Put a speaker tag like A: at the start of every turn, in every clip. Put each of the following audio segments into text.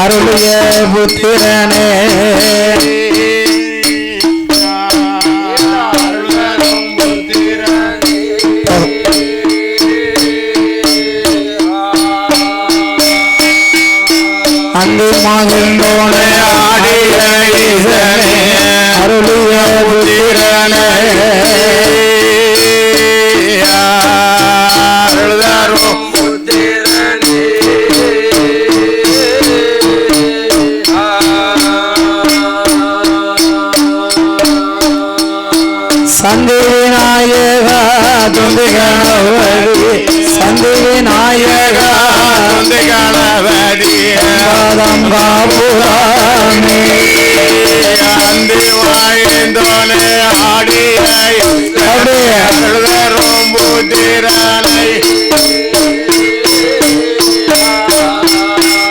A: அருளிய புத்திரனே அங்கு மகிழ்ந்தோனே ஆடிய ஈசனே அருளிய புத்திரனே அருள்தரும் புத்திரனே சந்தி விநாயகா துந்தி கணபதி சந்தி விநாயகா துந்தி கணபதி காபுராமே அந்தி வாய்ந்தோனே ஆடிய அருள்தரும் புத்திரனை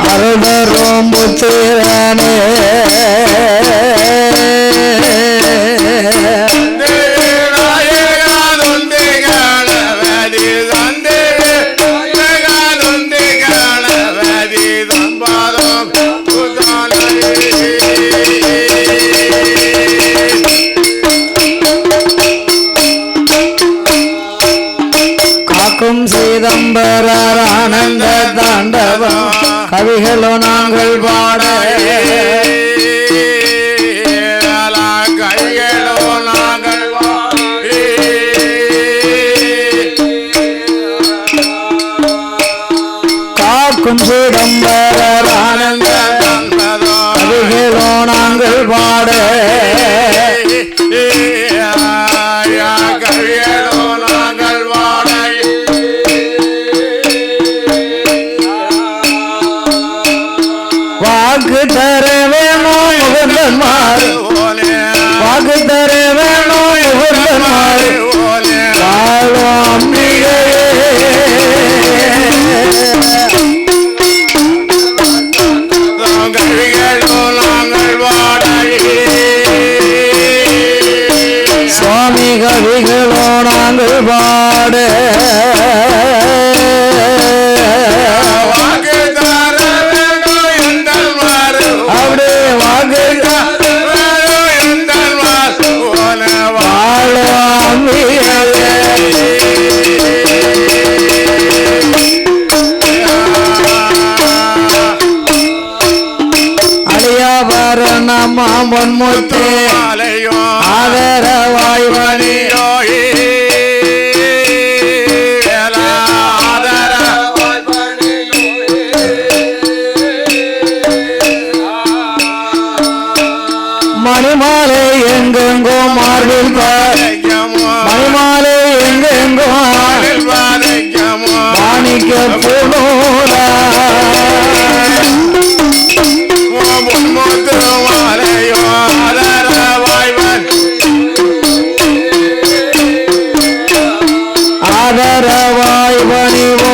A: அருள்தரும் புத்திரனே சிதம்பரர் ஆனந்த தாண்டவம் கவிகளோ நாங்கள் பாட கவிகளோ நாங்கள் காக்கும் சிதம்பரர் ஆனந்த கவிகளோ நாங்கள் பாட கவிகளோ நாங்கள் பாட வாக்கு தர வேணும் முகந்தன்மார் வாக்கு தர வேணும் முகந்தன்மார் அம்பிகையே சுவாமி கவிகளோ நாங்கள் பாட பொன்முத்தே ஆதரவாய் வழியோயே மணிமாலை எங்கெங்கோ மார்பில் மணிமாலை எங்கெங்கோ மாணிக்க போனோரா ஆதரவாய் பணிவோ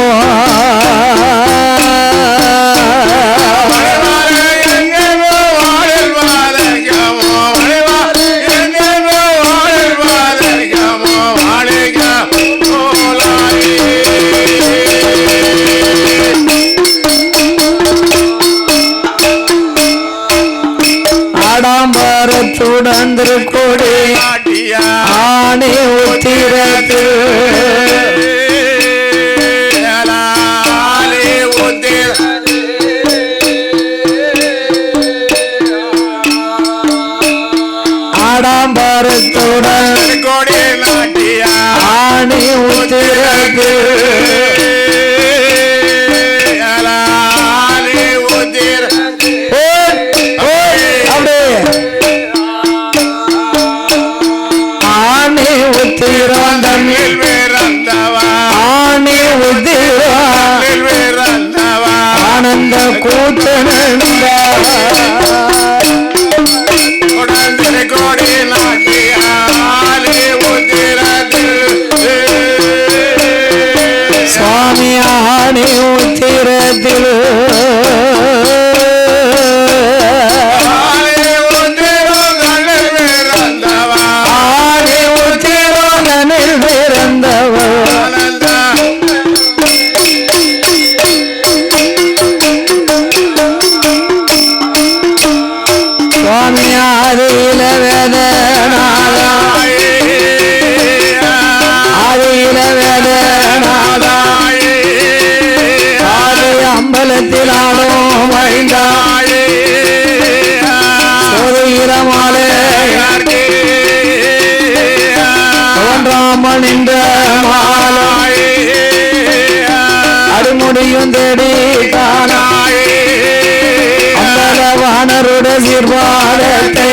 A: ஆடம்பரத்துடன் திருக்கொடி ஆணை உத்திரத்து ஆடம்பரத்துடன் கொடி ஆணை உத்திரத்து ஆனந்த கூத்தனந்த கோடி சுவாமி ஆணி உத்திரத்தில் தேடி காணாயே வானருட சீர்வாதத்தை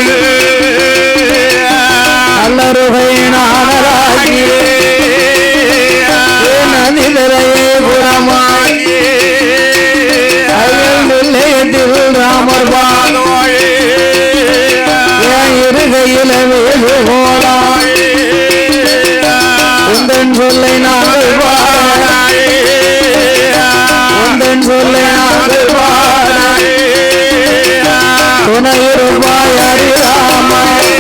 A: அல்லருகை நானராகியே நதிதரையே குணமாகியே அயல் நிலையத்தில் ராமர் பாதோயே இருகையில வேறு போலாயே உந்தன் சொல்லை நாங்கள் பாடாயே உந்தன் சொல்லை நாங்கள் பாடாயே துணையிருப்பாய் அறியாமாயே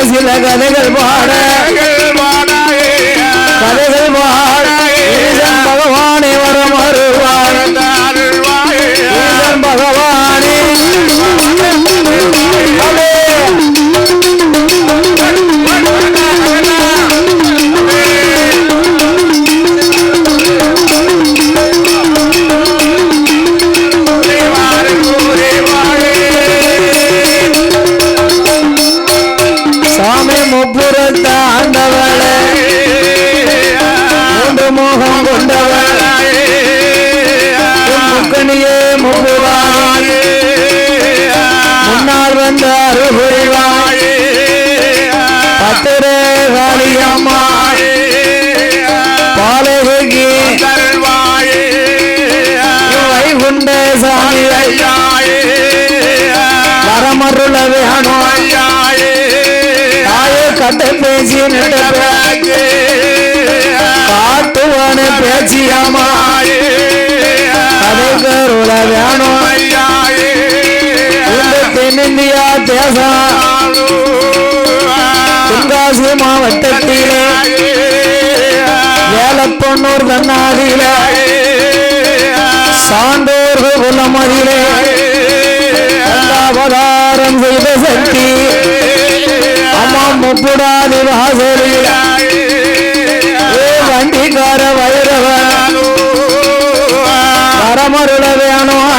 A: சில கதைகள் பாட கதைகள் பாட பகவானே வரம் வருவார் பகவானே முன்னால் வந்த அருள்வாயே பத்திரே காளியம்மாயே பாலகி வைகுண்ட சாமி ஐயாயே வரமருள வேணும் ஐயாயே தாயே கட்ட பேசி காட்டுவான பேச்சியம்மாயே கதை கருள வேணும் ஐயாயே தென்னிந்தியா தேசம் தென்காசி மாவட்டத்திலே வேலப்பண்ணூர் தன்னாதிலே சான்றோர்கள் குலமதிலே அவதாரம் செய்த சக்தி அம்மா முப்புடாதி வாசலில் வண்டிக்கார வைரவன் வரமருள வேணும்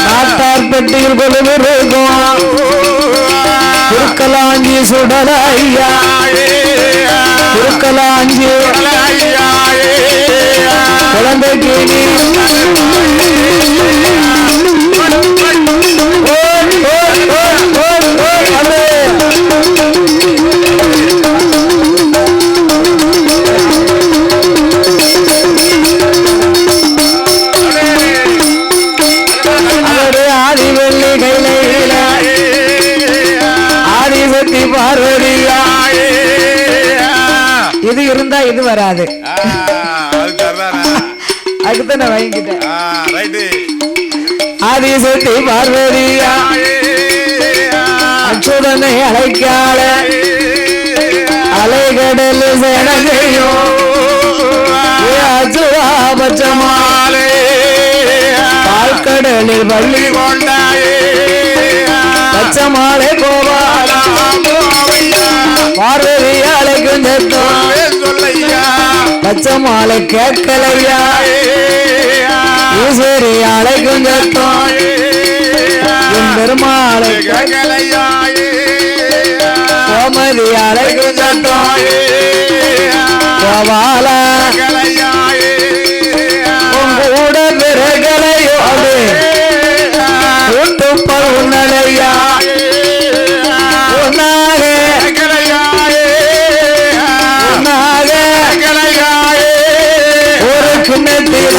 A: நாட்டார்பட்டியில் கொலுவிருக்கும் திருக்கலாஞ்சி சுடலையா திருக்கலாஞ்சி குழந்தைக்கு இது இருந்தா இது வராது அதுதான் நான் வாங்கிட்டேன் ஆதிசக்தி பார்வதியா அச்சுதனை அழைக்கால அலைகடல் சேனையும் அச்சுதா பச்சமாலே பால்கடலில் பள்ளி கொண்டாயே பச்சமாலை கோபாலா பார்வதி அழைக்கும் சொல்லையா பச்சமாலை கேட்கலையா ஈஸ்வரி அழைக்கும் பெருமாளை கேட்கலையா கோமதி அழைக்கும் கோபாலா கூட பிறகலையோ கூட்டுப்பல் உன்னலையா ஒரு கிண்ணத்தில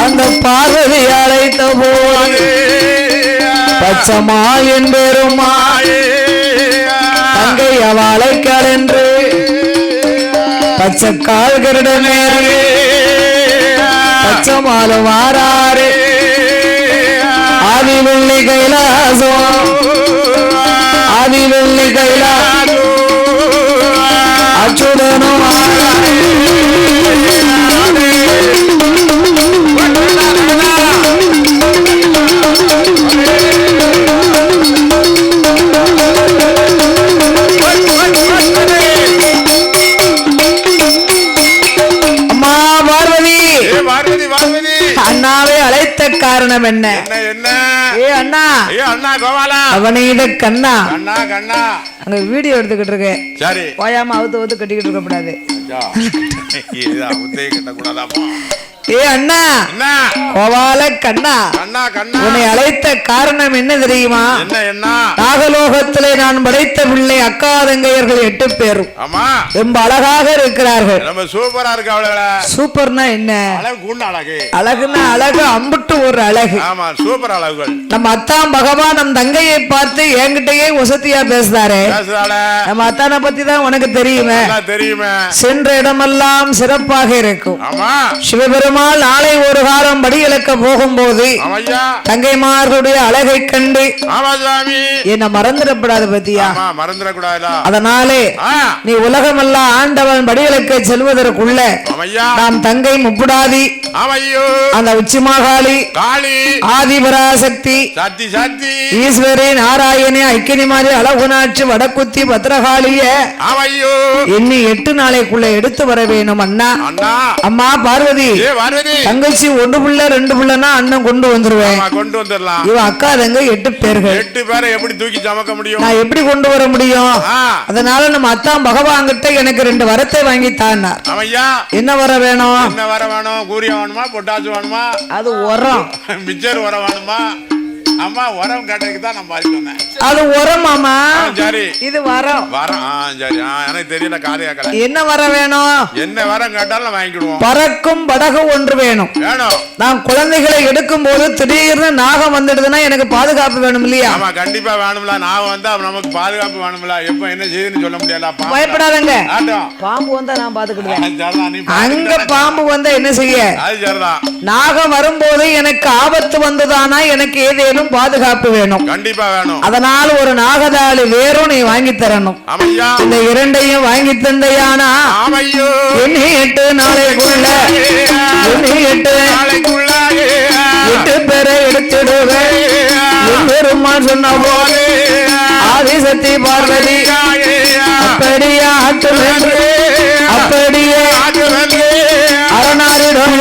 A: அந்த பார்வதி அழைத்த போது பச்சமால் என்பெருமாள் தங்கை அவளைக்கால் என்று பச்சை கால் கருடனே அச்சமாலும் வாராரு ஆதி வெள்ளி கைலாசம் ஆதி வெள்ளி கைலாசம் அச்சுடனும் அண்ணாவை அழைத்த காரணம் என்ன? ஏ அண்ணா, ஏ அண்ணா கோபாலா, அவனீத கண்ணா, கண்ணா கண்ணா, அங்க வீடியோ எடுத்துக்கிட்டு இருக்கேன். சரி, போயாம அவுத்து கட்டிக்கிட்டு இருக்க கூடாது. ஏ அண்ணா, கோபால கண்ணா, கண்ணா கண்ணா, உன்னை அழைத்த காரணம் என்ன தெரியுமா? என்ன என்ன? நாகலோகத்திலே நான் படைத்த பிள்ளை அக்கா தங்கையர்கள் 8 பேரும் ரொம்ப அழகாக இருக்கிறார்கள். நம்ம சூப்பரா இருக்கு. அவளை சூப்பர்னா என்ன? அழகு. அழகுன்னா அழகு அம்புட்டு ஒரு அழகு. ஆமா, சூப்பர் அழகுகள். நம்ம அத்தான் பகவான் நம் தங்கையை பார்த்து என்கிட்டயே வசதியா பேசுறாரு. நம்ம அத்தானை பத்தி தான் உனக்கு தெரியுமே. சென்ற இடமெல்லாம் சிறப்பாக இருக்கும். சிவபெருமான் நாளை ஒரு காலம் படி இழக்க போகும்போது தங்கைமார்களுடைய அழகை கண்டு என்ன மறந்துடப்படாது பத்தியா? அதனாலே நீ உலகமெல்லாம் ஆண்டவன் படி இழக்க செல்வதற்குள்ள நாம் தங்கை முப்புடாதி, அந்த உச்சிமாகாளி, ஆதிபராசக்தி, ஈஸ்வரி, நாராயணி, ஐக்கியமாரி, அழகுநாட்சி, வடக்குத்தி, பத்ரகாளிய எண்ணி 8 நாளைக்குள்ள எடுத்து வர வேணும். அண்ணா, அம்மா பார்வதி, தங்கச்சி 1 புள்ள 2 புள்ளனா அண்ணன் கொண்டு வந்துருவேன். கொண்டு வந்துடலாம். இவ அக்கா தங்க 8 பேர்கள். 8 பேரை எப்படி தூக்கி சமக்க முடியும்? நான் எப்படி கொண்டு வர முடியும்? அதனால நம்ம அத்தான் பகவான் கிட்ட எனக்கு 2 வரத்தை வாங்கி தான்னார். என்ன வர வேணும்? என்ன வர வேணும்? கூரிய வேணுமா, பொட்டாசு வேணுமா? அது உரம். மிச்சர் உரம் வேணுமா? அம்மா உரம் கேட்டதுக்கு தான் நான் பாதி சொன்னேன். அது உரம் மாமா. சரி, இது வரம். வரம். சரி, எனக்கு தெரியல, காலையா கடை. என்ன வர வேணும்? என்ன வரம் கேட்டாலும் வாங்கிடுவோம். பறக்கும் படகு ஒன்று வேணும். வேணும். நான் குழந்தைகளை எடுக்கும் போது திடீர்னு நாகம் வந்துடுதுன்னா எனக்கு பாதுகாப்பு வேணும் இல்லையா? ஆமா, கண்டிப்பா வேணும்ல. நாகம் வந்தா நமக்கு பாதுகாப்பு வேணும்ல. எப்ப என்ன செய்யுதுன்னு சொல்ல முடியல. பயப்படாதங்க. பாம்பு வந்தா நான் பாத்துக்கிடுவேன். அங்க பாம்பு வந்தா என்ன செய்ய? அது சரிதான். நாகம் வரும்போது எனக்கு ஆபத்து வந்ததானா எனக்கு ஏதேனும் பாதுகாப்பு வேணும். கண்டிப்பா வேணும். அதனால ஒரு நாகதாளி வேறும் நீ வாங்கி தரணும். இந்த 2ஐயும் வாங்கி தந்தையானா எண்ணி 8 நாளைக்குள்ள 8 பேரை எடுத்துடுவேன். பெருமான் சொன்ன போது ஆதிசக்தி பார்வதி அப்படியே அப்படியே அரணாரிடம்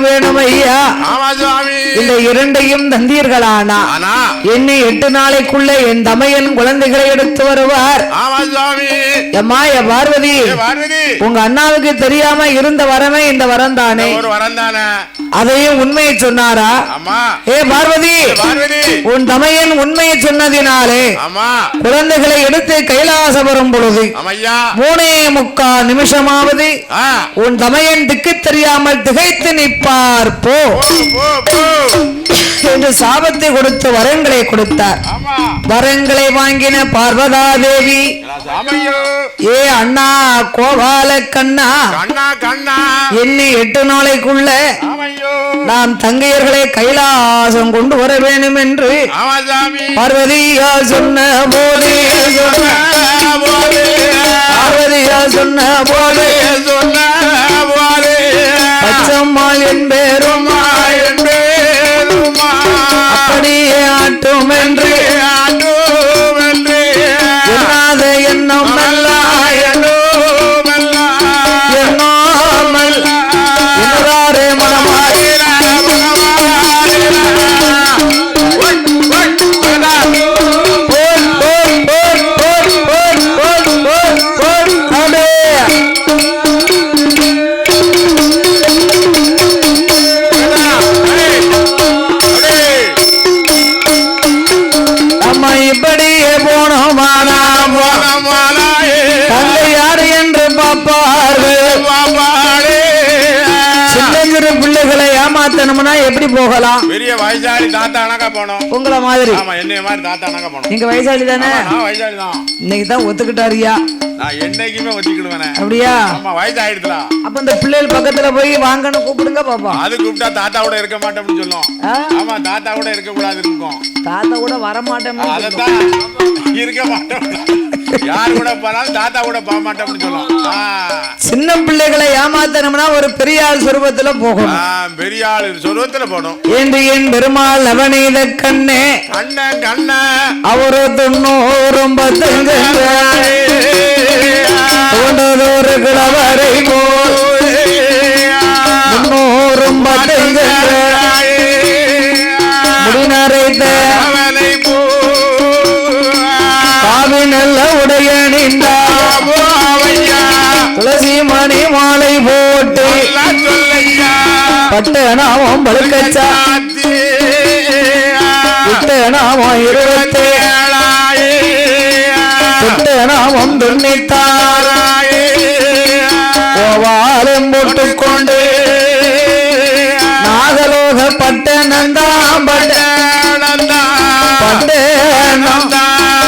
A: வேணும் ஐயா. இந்த 2ஐயும் தந்தீர்களானா என்னை 8 நாளைக்குள்ள என் தமையன் குழந்தைகளை எடுத்து வருவார். அம்மா பார்வதி, உங்க அண்ணாவுக்கு தெரியாம இருந்த வரமே இந்த வரம் தானே. அதையும் உண்மையை சொன்னாரா? ஏ பார்வதி, உன் தமையன் உண்மையை சொன்னதினாலே குழந்தைகளை எடுத்து கைலாசபுரம் பொழுது 3.25 நிமிஷமாவது உன் தமையன் திக்கு தெரியாமல் திகைத்து நிற்பார் போ என்று சாபத்தை கொடுத்து வரங்களை கொடுத்தார். வரங்களை வாங்கின பார்வதா தேவி, ஏ அண்ணா கோபால கண்ணா, என்னை 8 நாளைக்குள்ள நாம் தங்கையர்களை கைலாசம் கொண்டு வர வேண்டும் என்று பார்வதியா சொன்ன போது பச்சம்மாள் என்பேருமா அப்படியே ஆட்டும் என்று எண்ணாத எண்ணம் என்னதாரே மனமாறே ஏமாத்தணும்னா எப்படி போகலாம்?
B: பெரிய வயசாளி தாத்தா அணக்கா போனோம்.
A: உங்களை மாதிரி?
B: ஆமா, என்னைய மாதிரி தாத்தா அணக்கா போனோம்.
A: நீங்க வயசாளி தானே?
B: நான் வயசாளி தான்.
A: இன்னைக்கு தான் ஒத்துக்கிட்டாரியா?
B: நான் என்னைக்குமே ஒத்துக்கிடுவேனே.
A: அப்படியா?
B: ஆமா, வயசாயிடுதுல.
A: அப்ப இந்த பிள்ளைகள் பக்கத்துல போய் வாங்கன்னு கூப்பிடுங்க பாப்பா.
B: அது கூப்பிட்டா தாத்தா கூட இருக்க மாட்டோம்னு சொல்லும். ஆமா, தாத்தா கூட இருக்க கூடாது இருக்கும்.
A: தாத்தா கூட வர மாட்டேன்.
B: அதத்தான் இருக்க மாட்டோம். யாரு கூட போனாலும் தாத்தா கூட போக மாட்டோம்னு சொல்லும்.
A: சின்ன பிள்ளைகளை ஏமாத்தணும்னா ஒரு பெரிய ஆள் சொரூபத்துல போகணும்.
B: பெரிய ஆள் சொரூபத்துல போகணும்.
A: என்று என் பெருமாள் நவநீத கண்ணே
B: கண்ண கண்ண
A: அவரு 90 கிழவரை போல் 350 முடிநரைத்த காவினல்ல உடைய துளசி மணி மாலை போட்டு பட்ட நாமம் பழுக்கச்சா விட்ட நாமம் 27 விட்ட நாமம் 96 கோவாலம் போட்டுக்கொண்டு நாகலோக பட்ட நந்தாம் பட்ட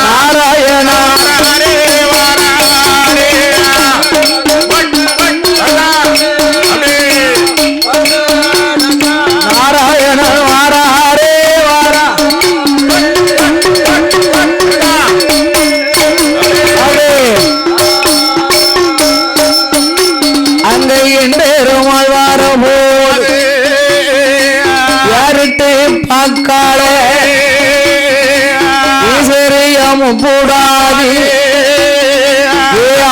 A: நாராயணா நாராயண வாரே வாரா அங்க எண்டேருமாள் வார போது யாருட்டு பார்க்கால ஈஸ்வரியம் கூடாது.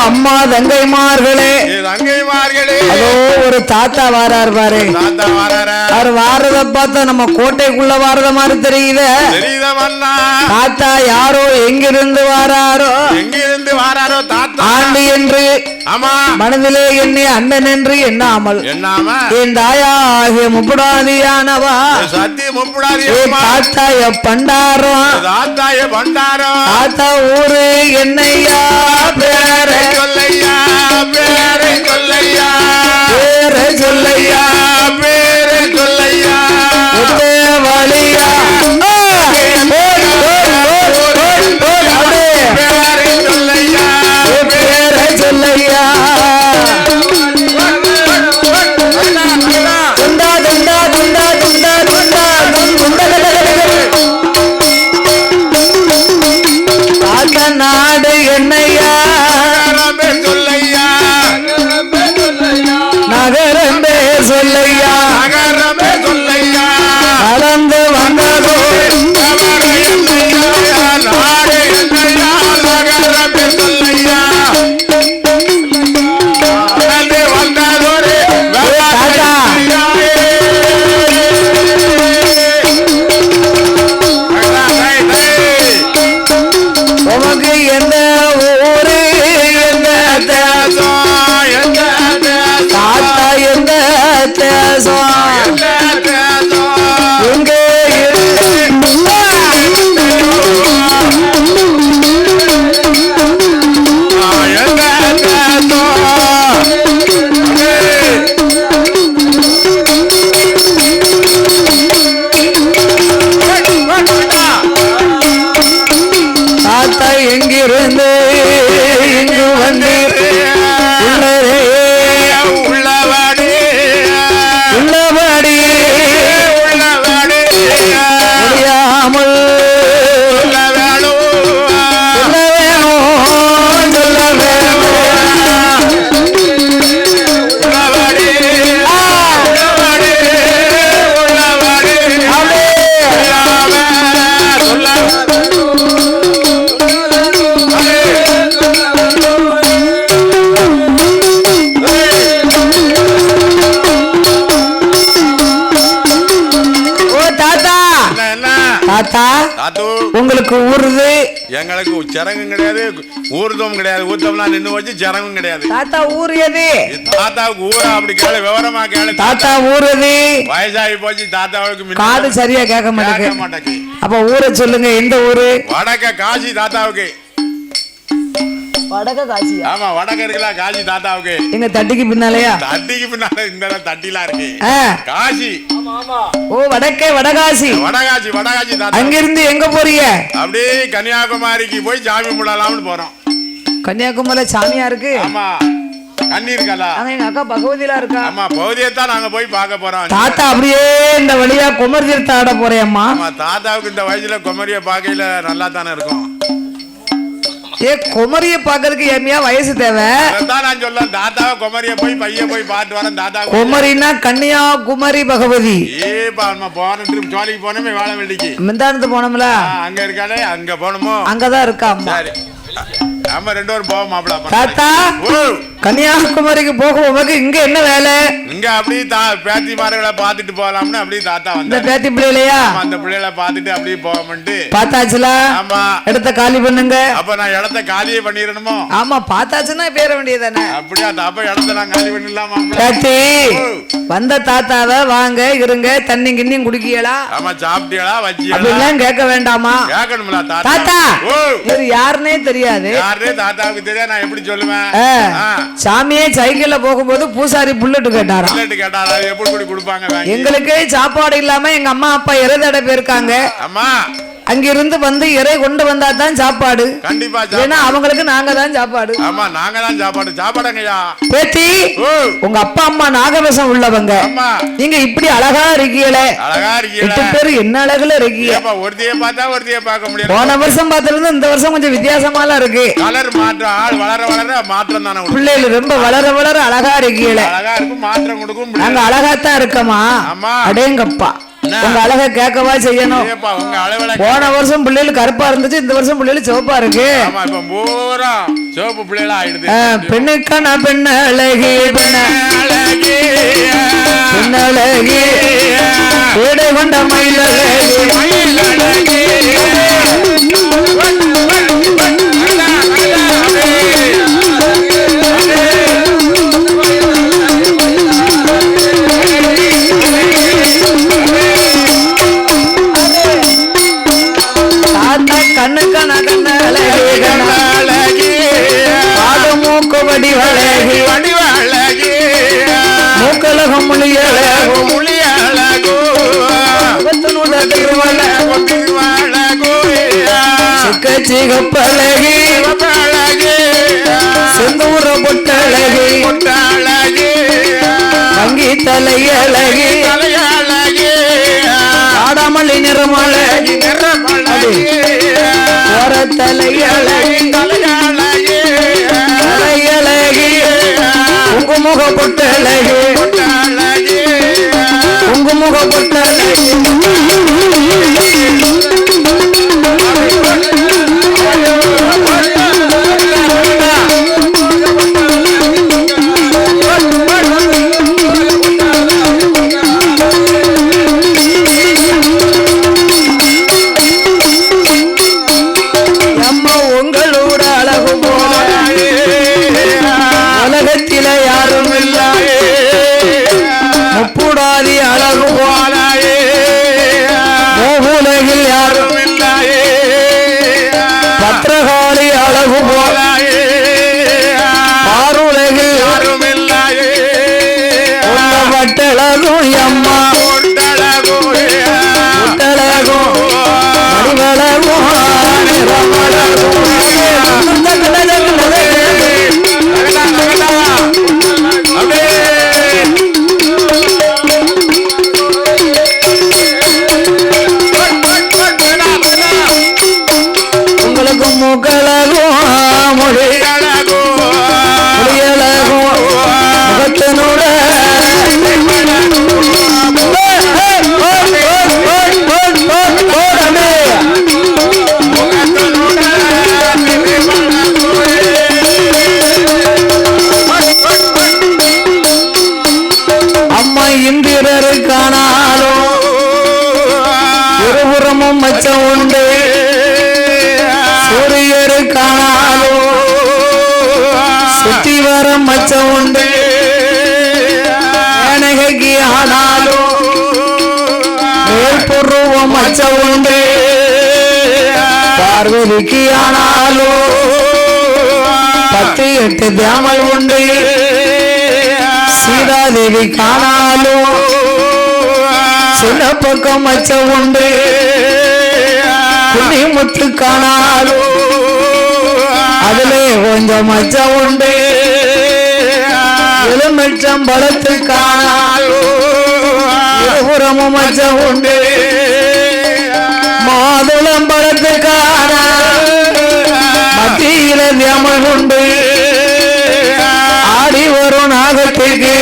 A: அம்மா தங்கைமார்களே அதோ ஒரு தாத்தா வாரார் பாரு. அவர் வாரத பார்த்தா நம்ம கோட்டைக்குள்ள வாரத மாதிரி தெரியுது. தாத்தா யாரோ எங்கிருந்து வாராரோ ஆண்டு என்று மனதிலே எண்ணி அண்ணன் என்று எண்ணாமல் என் தாயாகிய முப்புடாதியானவா தாத்தாய பண்டாரோ தாத்தா ஊரு என்னையா பேரை சொல்லையா பேரை சொல்லையா பேரை சொல்லையா பேரை சொல்லையா வழியா பேரை சொல்லையா துண்டா துண்டா துண்டா துண்டா துண்டா தாத்தா நாடு என்னையா நகரமே சொல்லையா கலந்து வந்ததோ உமக்கு எந்த ஊரு எந்த தாத்தா எந்த தேசம் எங்கே தாத்தா எங்கிருந்து இங்கு வந்து உள்ளபடி முடியாமல் சொல்ல வேணும் தாத்தா உங்களுக்கு ஊறுது.
B: எங்களுக்கு சரங்கும் கிடையாது, ஊர்தம் கிடையாது. ஊர்தம்னா நின்று வச்சு சரங்கும் கிடையாது.
A: தாத்தா ஊறியது
B: தாத்தாவுக்கு ஊரா அப்படி கேளு, விவரமா கேளு.
A: தாத்தா ஊறுது
B: வயசாகி போச்சு. தாத்தாவுக்கு
A: காது சரியா கேட்க மாட்டேங்குது. அப்ப ஊரை சொல்லுங்க. எந்த ஊரு?
B: வடக்க காசி. தாத்தாவுக்கு
A: வடக்க காசி.
B: ஆமா வடக்க இருக்குல்ல காசி தாத்தாவுக்கு.
A: எங்க தட்டிக்கு பின்னாலயா?
B: தட்டிக்கு பின்னால இந்த தட்டிலாம் இருக்கு. காசி.
A: ஓ வடக்கே வடகாசி.
B: வடகாசி வடகாசி தாத்தா.
A: அங்கிருந்து எங்க போறீங்க?
B: அப்படியே கன்னியாகுமரிக்கு போய் சாமி கும்பிடலாம்னு போறோம்.
A: கன்னியாகுமரி சாமியா இருக்கு.
B: ஆமா கண்ணி இருக்கல.
A: எங்க அக்கா பகவதியில இருக்கா.
B: ஆமா பகவதியை தான் நாங்க போய் பார்க்க போறோம்.
A: தாத்தா அப்படியே இந்த வழியா குமரி தீர்த்த ஆட போறேம்மா.
B: ஆமா தாத்தாவுக்கு இந்த வயசுல குமரிய பார்க்கையில நல்லா தானே இருக்கும்.
A: ஏ குமரிய பாக்குறதுக்கு ஏமியா வயசு தேவை?
B: அதான் நான் சொல்றேன் தாத்தாவை குமரிய போய் பையன் போய் பார்த்து வரேன். தாத்தா
A: குமரினா கன்னியாகுமரி பகவதி.
B: ஏப்பா நம்ம போன ட்ரிப் ஜோலிக்கு போனோமே வேளவெள்ளிக்கு.
A: மிந்தானத்து போனோம்ல.
B: அங்க இருக்காளே அங்க போனோமோ?
A: அங்கதான் இருக்கா.
B: சரி நம்ம ரெண்டு பேரும் போவோம் மாப்பிள.
A: தாத்தா கன்னியாகுமரிக்கு போக உமக்கு இங்க என்ன வேலை?
B: இங்க அப்படியே பேத்தி மார்களை பாத்துட்டு போலாம்னு அப்படியே தாத்தா வந்து.
A: இந்த பேத்தி பிள்ளைலையா?
B: அந்த பிள்ளைகளை பாத்துட்டு அப்படியே போவோம்ட்டு.
A: பாத்தாச்சுல?
B: ஆமா.
A: இடத்த காலி பண்ணுங்க.
B: அப்ப நான் இடத்த காலியே பண்ணிரணுமோ?
A: ஆமா பாத்தாச்சுன்னா பேர வேண்டியதானே.
B: அப்படியா? அப்ப இடத்த நான் காலி பண்ணிடலாமா?
A: பேத்தி வந்த தாத்தாவ வாங்க இருங்க தண்ணி கிண்ணியும் குடிக்கீங்களா?
B: ஆமா சாப்பிட்டீங்களா வச்சியா?
A: அப்படிலாம் கேட்க வேண்டாமா?
B: கேட்கணும்ல தாத்தா.
A: தாத்தா இது யாருன்னே தெரியாது.
B: யாருனே தாத்தாவுக்கு தெரியாது. நான் எப்படி சொல்லுவேன்?
A: சாமியே சைக்கிள்ல போகும்போது பூசாரி புல்லட்டு கேட்டாரா?
B: புல்லட்டு கேட்டாரா? எப்படி குடி கொடுப்பாங்க?
A: எங்களுக்கு சாப்பாடு இல்லாம எங்க அம்மா அப்பா இறதட போயிருக்காங்க.
B: அம்மா
A: அங்கிருந்து வந்து இறை கொண்டு வந்தா தான் சாப்பாடு.
B: கண்டிப்பா.
A: ஏன்னா அவங்களுக்கு நாங்க தான் சாப்பாடு.
B: ஆமா நாங்க தான் சாப்பாடு. சாப்பாடுங்கய்யா.
A: பேத்தி உங்க அப்பா அம்மா நாகவசம் உள்ளவங்க. நீங்க இப்படி அழகா இருக்கீங்களே.
B: அழகா இருக்கீங்க.
A: 8 பேர் என்ன அழகுல இருக்கீங்க.
B: ஒருத்தைய பார்த்தா ஒருத்தைய பார்க்க முடியாது.
A: போன வருஷம் பார்த்ததுல இந்த வருஷம் கொஞ்சம் வித்தியாசமாலாம் இருக்கு.
B: கலர் மாற்றம். ஆள் வளர வளர மாற்றம் தானே.
A: பிள்ளைகள் ரொம்ப வளர வளர அழகா இருக்கீங்களே.
B: அழகா இருக்கும் மாற்றம் கொடுக்கும்.
A: நாங்க அழகாத்தான் இருக்கமா. அடேங்கப்பா உங்க அழகை கேட்கவா செய்யணும். போன வருஷம் பிள்ளைகள் கருப்பா இருந்துச்சு இந்த வருஷம் பிள்ளைகள் சிவப்பா இருக்கு.
B: சிவப்பு பிள்ளைகளா ஆயிடுது.
A: பெண்ணுக்கான பெண்ண அழகி பெண்ணழகி பெண்ணழகி வீடு கொண்ட மயிலழகி கண்ணுக்கான கண்ணழகி பாடு மூக்கு வடிவழகி
B: வடிவழகி
A: மூக்கழகம் மொழியழகு
B: மொழியழகு
A: சிகப்பழகி செந்தூர பொட்டழகி தங்கி தலையழகி ஆடாமல்லி நிறமழகி தலையழகி தலையழகி குங்குமுக பொட்டழகி குங்குமுக பொட்டழகி மச்சம் உண்டு சூரியரு காணாலோ சுத்தி வர மச்சம் உண்டு அனகைக்கு ஆனாலோ மேற்புருவ மச்சம் உண்டு பார்வதிக்கு ஆனாலோ 10 தியாமல் உண்டு சீதாதேவி காணாலும் சின்ன பக்கம் மச்சம் உண்டு முத்து காணாலும் அதிலே கொஞ்சம் மச்சம் உண்டு எலுமிச்சம் பழத்து காணாலும் இருபுறமும் மச்சம் உண்டு மாதுளம் பழத்து காணாலும் மத்தியில தியாமல் உண்டு ஆடி வரும் நாகத்துக்கு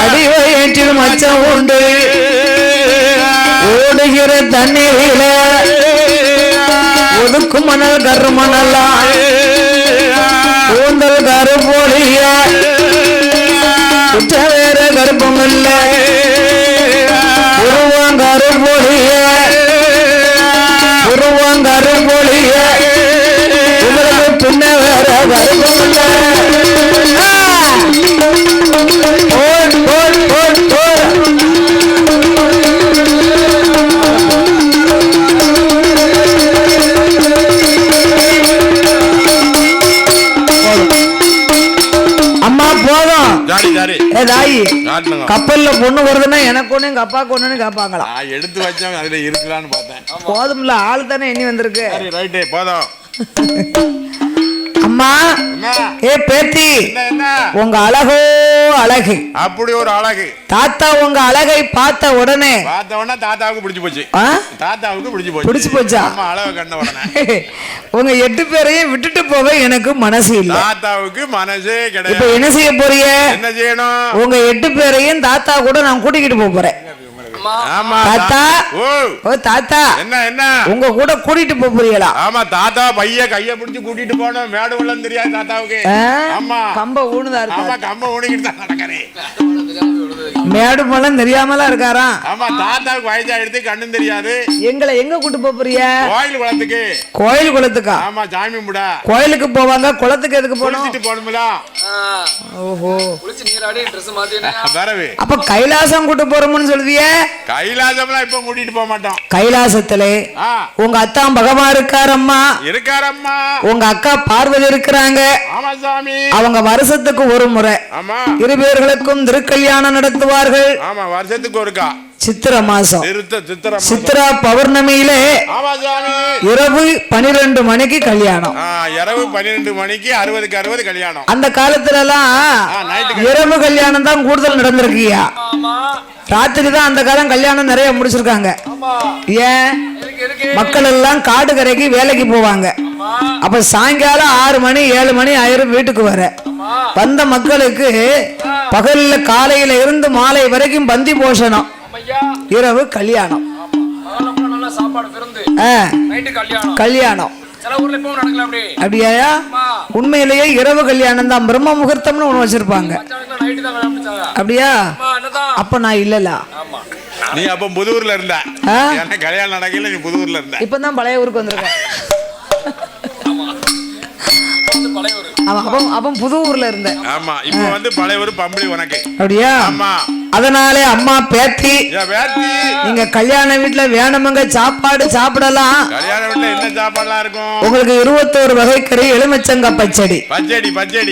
A: அடிவயிற்றில் மச்சம் உண்டு ஓடுகிற தண்ணீரில ஒதுக்கு மணல் கரு மணலா கூந்தல் கருப்பொழிய குற்ற வேற கருப்பம் இல்ல உருவம் கருப்பொழிய உங்களுக்கு பின்ன வேற கருப்பம் இல்ல கப்பல்ல பொண்ணு வருதுன்னா எனக்கு ஒண்ணு எங்க அப்பாவுக்கு ஒண்ணுன்னு கேட்பாங்களா?
B: எடுத்து வச்சவங்க அதுல இருக்கலான்னு பார்த்தேன்.
A: போதும்ல, ஆள் தானே எண்ணி வந்திருக்கு.
B: ரைட்டு போதும்.
A: அம்மா ஏ பேத்தி, உங்க அழகோ அழகு,
B: அப்படி ஒரு அழகு.
A: தாத்தா உங்க அழகை பார்த்த உடனே
B: தாத்தாவுக்கு பிடிச்சு போச்சு. தாத்தாவுக்கு பிடிச்சு போச்சா? அழகு கண்ட உடனே
A: உங்க 8 பேரையும் விட்டுட்டு போக எனக்கு மனசு இல்ல.
B: தாத்தாவுக்கு மனசே கிடையாது.
A: இப்ப என்ன செய்ய போறீங்க?
B: என்ன செய்யணும்?
A: உங்க 8 பேரையும் தாத்தா கூட நான் கூட்டிக்கிட்டு போறேன். தாத்தா, ஓ தாத்தா,
B: என்ன
A: உங்க கூட கூட்டிட்டு போறீங்களா?
B: ஆமா, தாத்தா பைய கைய பிடிச்சு கூட்டிட்டு போனோம். மேடு உள்ளம் தெரியாது தாத்தாவுக்கு. ஆமா,
A: கம்ப ஊனுதா இருக்கு.
B: ஆமா, கம்ப ஊனிக்கிட்டு தான் நடக்கறே.
A: மேடு பள்ளம் தெரியாமலா இருக்காரா?
B: ஆமா, தாத்தாவுக்கு வயசாயிடுது, கண்ணும் தெரியாது.
A: எங்களை எங்க கூட்டு போறீங்க?
B: கோயில் குளத்துக்கு.
A: கோயில் குளத்துக்கா?
B: ஆமா, சாமி கும்பிட
A: கோயிலுக்கு போவாங்க. குளத்துக்கு எதுக்கு போகணும்?
B: குளிச்சிட்டு போணும்ல.
A: ஓஹோ,
C: குளிச்சு நீராடி Dress மாத்தினா
B: வரவே.
A: அப்ப கைலாசம் கூட்டு போறோம்னு சொல்லுவியே?
B: கைலாசம்லாம் இப்ப கூட்டிட்டு போக மாட்டோம்.
A: கைலாசத்திலே உங்க அத்தா பகவான் இருக்காரம்மா.
B: இருக்காரம்மா.
A: உங்க அக்கா பார்வதி இருக்கிறாங்க.
B: ஆமா சாமி.
A: அவங்க வருஷத்துக்கு ஒரு முறை
B: ஆமா
A: 2 பேர்களுக்கும் திருக்கல்யாணம் நடத்துவார்கள்.
B: ஆமா, வருஷத்துக்கு ஒருக்கா.
A: சித்திர மாசம்,
B: சித்திரா
A: பௌர்ணமியிலே இரவு 12 மணிக்கு கல்யாணம்.
B: இரவு 12 மணிக்கு 60க்கு 60 கல்யாணம்.
A: அந்த காலத்துல எல்லாம் இரவு கல்யாணம் தான் கூடுதல் நடந்திருக்கியா? ராத்திரி தான் அந்த காலம் கல்யாணம் நிறைய முடிச்சிருக்காங்க. ஏன்? மக்கள் எல்லாம் காடு கரைக்கு வேலைக்கு போவாங்க. அப்ப சாயங்காலம் 6 மணி 7 மணி ஆயிரம் வீட்டுக்கு வர. வந்த மக்களுக்கு பகல்ல காலையில இருந்து மாலை வரைக்கும் பந்தி போஷணம், இரவு கல்யாணம். கல்யாணம் அப்படியா? உண்மையிலேயே இரவு கல்யாணம் தான். பிரம்ம முகூர்த்தம்னு ஒண்ணு வச்சிருப்பாங்க. அப்படியா? அப்ப நான் இல்லல.
B: நீ அப்ப புதூர்ல இருந்த. கல்யாணம் நடக்கல, நீ புதூர்ல இருந்த.
A: இப்பதான் பழைய ஊருக்கு வந்திருக்கேன். அவன் புது ஊர்ல இருந்த.
B: ஆமா, இப்ப வந்து பழைய ஊர் பம்பளி உனக்கு.
A: அப்படியா?
B: ஆமா.
A: அதனாலே அம்மா பேத்தி, நீங்க கல்யாண வீட்டுல வேணுமுங்க சாப்பாடு சாப்பிடலாம்.
B: கல்யாண வீட்டுல என்ன சாப்பாடுலாம் இருக்கும்?
A: உங்களுக்கு 21 வகை கறி எலுமிச்சங்க பச்சடி,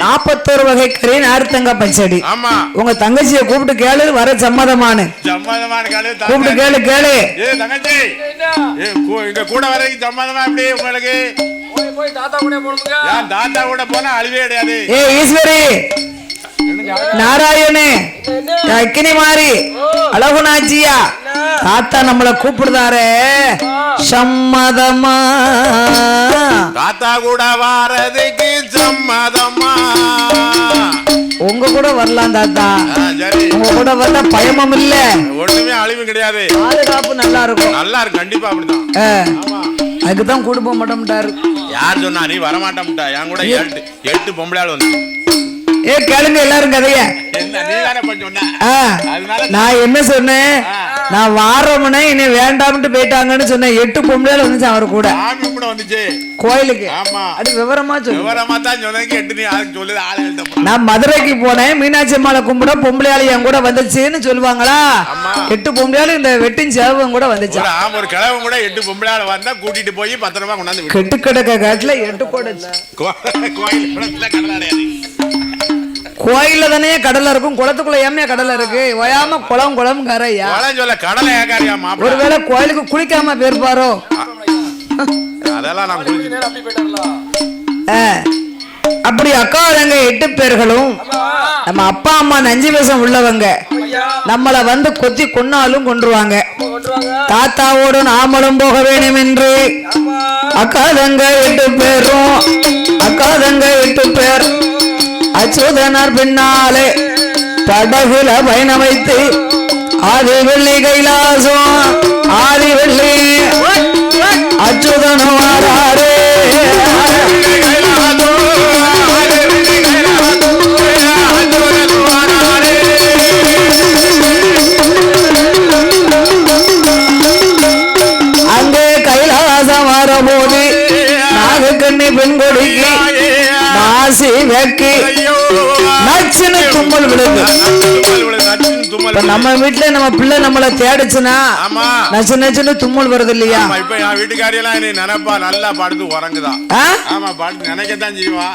A: 41 வகை கறி நார்த்தங்க பச்சடி.
B: ஆமா.
A: உங்க தங்கச்சியை கூப்பிட்டு கேளு, வர சம்மதமான கூப்பிட்டு கேளு.
B: தங்கச்சி இங்க கூட வரைக்கும் சம்மதமா? எப்படி உங்களுக்கு? தாத்தா கூட போனா அழிவே கிடையாது.
A: ஏ ஈஸ்வரி, நாராயணே, அக்கினி மாறி, அழகுநாச்சியா, தாத்தா நம்மள கூப்பிடுதாரே, சம்மதமா?
B: தாத்தா கூட வாரதுக்கு சம்மதமா?
A: உங்க கூட வரலாம் தாத்தா. உங்க கூட வந்தா பயமும் இல்ல,
B: ஒண்ணுமே அழிவு கிடையாது,
A: பாதுகாப்பு நல்லா இருக்கும்.
B: நல்லா இருக்கு. கண்டிப்பா அப்படிதான்.
A: அதுக்குதான் கூட்டு போக மாட்டோம்ட்டாரு.
B: யார் சொன்னா? நீ வரமாட்டோம்ட்டா. என் கூட 8 பொம்பளையாள் வந்து.
A: கேளுங்க எல்லாரும் கதைய.
B: நான் என்ன சொன்னேன்?
A: நான் வாரமுனே இனி வேண்டாம்னு போயிட்டாங்கன்னு சொன்னேன். 8 பொம்பளையில வந்துச்சு அவரு கூட
B: சாமி கூட வந்துச்சு
A: கோயிலுக்கு.
B: ஆமா
A: அது விவரமா சொல்லு.
B: விவரமா தான் சொன்னேன். 8 நீ யாருக்கு சொல்லுது ஆளு எழுத.
A: நான் மதுரைக்கு போனேன், மீனாட்சி அம்மாளை கும்பிட பொம்பளையாளி என் கூட வந்துச்சுன்னு சொல்லுவாங்களா? 8 பொம்பளையாளு இந்த வெட்டின் சேவம் கூட வந்துச்சு.
B: ஒரு கிழவன் கூட 8 பொம்பளையாள வந்தா கூட்டிட்டு போய் பத்திரமா கொண்டாந்து
A: கெட்டு கிடக்க காட்டுல 8 போடுச்சு. கோயில்ல தானே கடலை இருக்கும், குளத்துக்குள்ள ஏமையா கடலை இருக்கு? ஓயாம குளம் குளம் கரையா
B: சொல்ல கடலை ஏகாரியா மாப்பிள்ளை.
A: ஒருவேளை கோயிலுக்கு குளிக்காம போயிருப்பாரோ?
B: அதெல்லாம் நான்
A: அப்படி அக்கா தங்க 8 பேர்களும் நம்ம அப்பா அம்மா நஞ்சு விஷம் உள்ளவங்க. நம்மள வந்து கொத்தி கொன்னாலும் கொன்றுவாங்க. தாத்தாவோடு நாமளும் போக வேண்டும் என்று அக்கா தங்க 8 பேரும், அக்கா தங்க 8 பேர் அச்சுதனார் பின்னாலே படகுல பயணம் வைத்து ஆதி வெள்ளி கைலாசம், ஆதி வெள்ளி அச்சுதனும் வாராரே. அங்கே கைலாசம் வரபோது நாகக்கண்ணி பெண் கொடிக்கு நாசி வெக்கு நச்சுன்னு தும்மல் விழுது. நம்ம வீட்டுல நம்ம பிள்ளை நம்மள தேடுச்சுன்னா நச்சு நச்சுன்னு தும்மல் வருது இல்லையா?
B: இப்ப என் வீட்டுக்காரியெல்லாம் நீ நினைப்பா நல்லா படுத்து உறங்குதான். ஆமா படுத்து நினைக்கத்தான் செய்வா.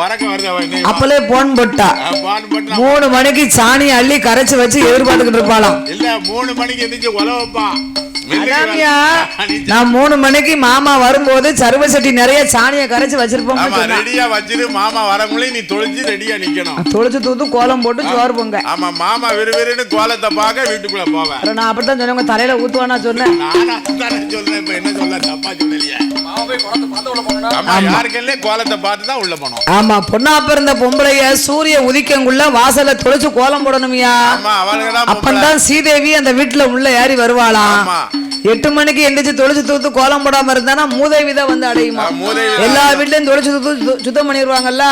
B: உறக்க வருது.
A: அப்பலே போன் போட்டா 3 மணிக்கு சாணி அள்ளி கரைச்சு வச்சு எதிர்பார்த்துக்கிட்டு இருப்பாளாம்.
B: இல்ல 3 மணிக்கு எந்திரிச்சு உழவப்பா.
A: நான் 3 மணிக்கு மாமா வரும்போது சர்வ சட்டி நிறைய சாணியை கரைச்சு வச்சிருப்போம்.
B: ரெடியா வச்சிரு. மாமா வரமுள்ளே நீ தொழிச்சு ரெடியா நிக்கணும்.
A: தொழிச்சு தூத்து கோலம் போட்டு சோறு பொங்க.
B: ஆமா மாமா விறுவிறுன்னு கோலத்தை பார்க்க வீட்டுக்குள்ள போவேன்.
A: நான் அப்படித்தான் சொன்னேன். தலையில ஊத்துவானா சொன்னேன்.
B: நானா சொல்றேன். இப்ப என்ன சொல்ல தப்பா சொல்லலையா? கோலத்தை பார்த்து தான் உள்ள போனோம். ஆமா
A: பொண்ணா பிறந்த பொம்பளைய சூரிய உதிக்கங்குள்ள வாசல்ல தொலைச்சு கோலம் போடணுமியா? அப்பந்தான் சீதேவி அந்த வீட்டுல உள்ள ஏறி வருவாளாம். 8 மணிக்கு எந்திரிச்சு தொலைச்சு தூத்து கோலம் போடாம இருந்தானா மூதேவி தான் வந்து அடையுமா? எல்லா வீட்லயும் தொலைச்சு தூத்து சுத்தம் பண்ணிடுவாங்கல்ல,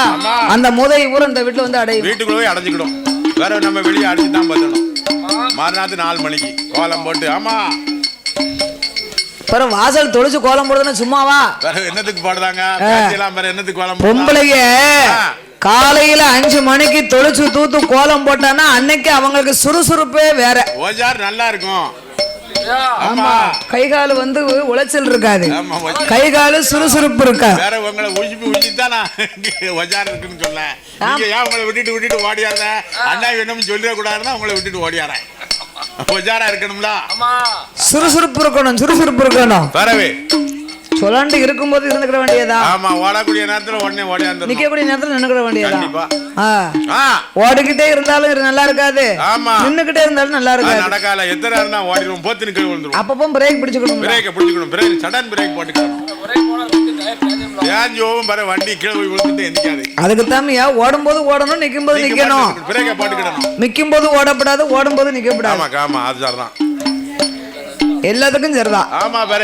A: அந்த மூதேவி ஊர் அந்த வீட்டுல வந்து அடையும்.
B: வீட்டுக்குள்ள போய் அடைஞ்சுக்கிடும். வேற நம்ம வெளியே அடிச்சு தான் பார்த்தணும். மறுநாள் 4 மணிக்கு கோலம் போட்டு. ஆமா
A: பிறகு வாசல் தொலைச்சு கோலம் போடுறதுன்னு சும்மாவா?
B: என்னத்துக்கு போடுறாங்க? என்னத்துக்கு கோலம்?
A: பொம்பளைய காலையில 5 மணிக்கு தொலைச்சு தூத்து கோலம் போட்டானா அன்னைக்கு அவங்களுக்கு சுறுசுறுப்பே வேற.
B: நல்லா இருக்கும்.
A: ஆமா கைகால வந்து உளைச்சல் இருக்காது, கைகால சுறுசுறுப்பு இருக்காது.
B: வேற உங்களை உழிச்சுதான் இருக்குன்னு சொல்ல. நீங்க ஏன் உங்களை விட்டுட்டு ஓடியாத? அண்ணா வேணும்னு சொல்லிடக்கூடாதுன்னா உங்களை விட்டுட்டு ஓடியாரேன். இருக்கணும்ல,
A: சுறுசுறுப்பு இருக்கணும், சுறுசுறுப்பு இருக்கணும்.
B: வரவே
A: சொல்லாண்டு இருக்கும்போது இருந்துக்கிற வேண்டியதா?
B: ஆமா ஓடக்கூடிய நேரத்துல உடனே ஓடியாந்து
A: நிக்கக்கூடிய நேரத்துல நின்னுக்கிற வேண்டியதா? ஓடிக்கிட்டே இருந்தாலும் நல்லா இருக்காது, நின்னுக்கிட்டே இருந்தாலும் நல்லா இருக்காது.
B: நடக்கால எத்தனை இருந்தா ஓடிடும், போத்து நிக்க விழுந்துரும்.
A: அப்பப்போ பிரேக் பிடிச்சுக்கணும்,
B: பிரேக் சடன் பிரேக் போட்டுக்கணும். வண்டி கீழே போய் விழுந்துட்டு எந்திக்காது. அதுக்கு தாமியா ஓடும்போது ஓடணும், நிக்கும் போது நிக்கணும். பிரேக்க போட்டுக்கணும். நிக்கும் போது ஓடப்படாது, ஓடும் போது நிக்கப்படாது. ஆமா அதுதான் எல்லாத்துக்கும் சரிதான். ஆமா.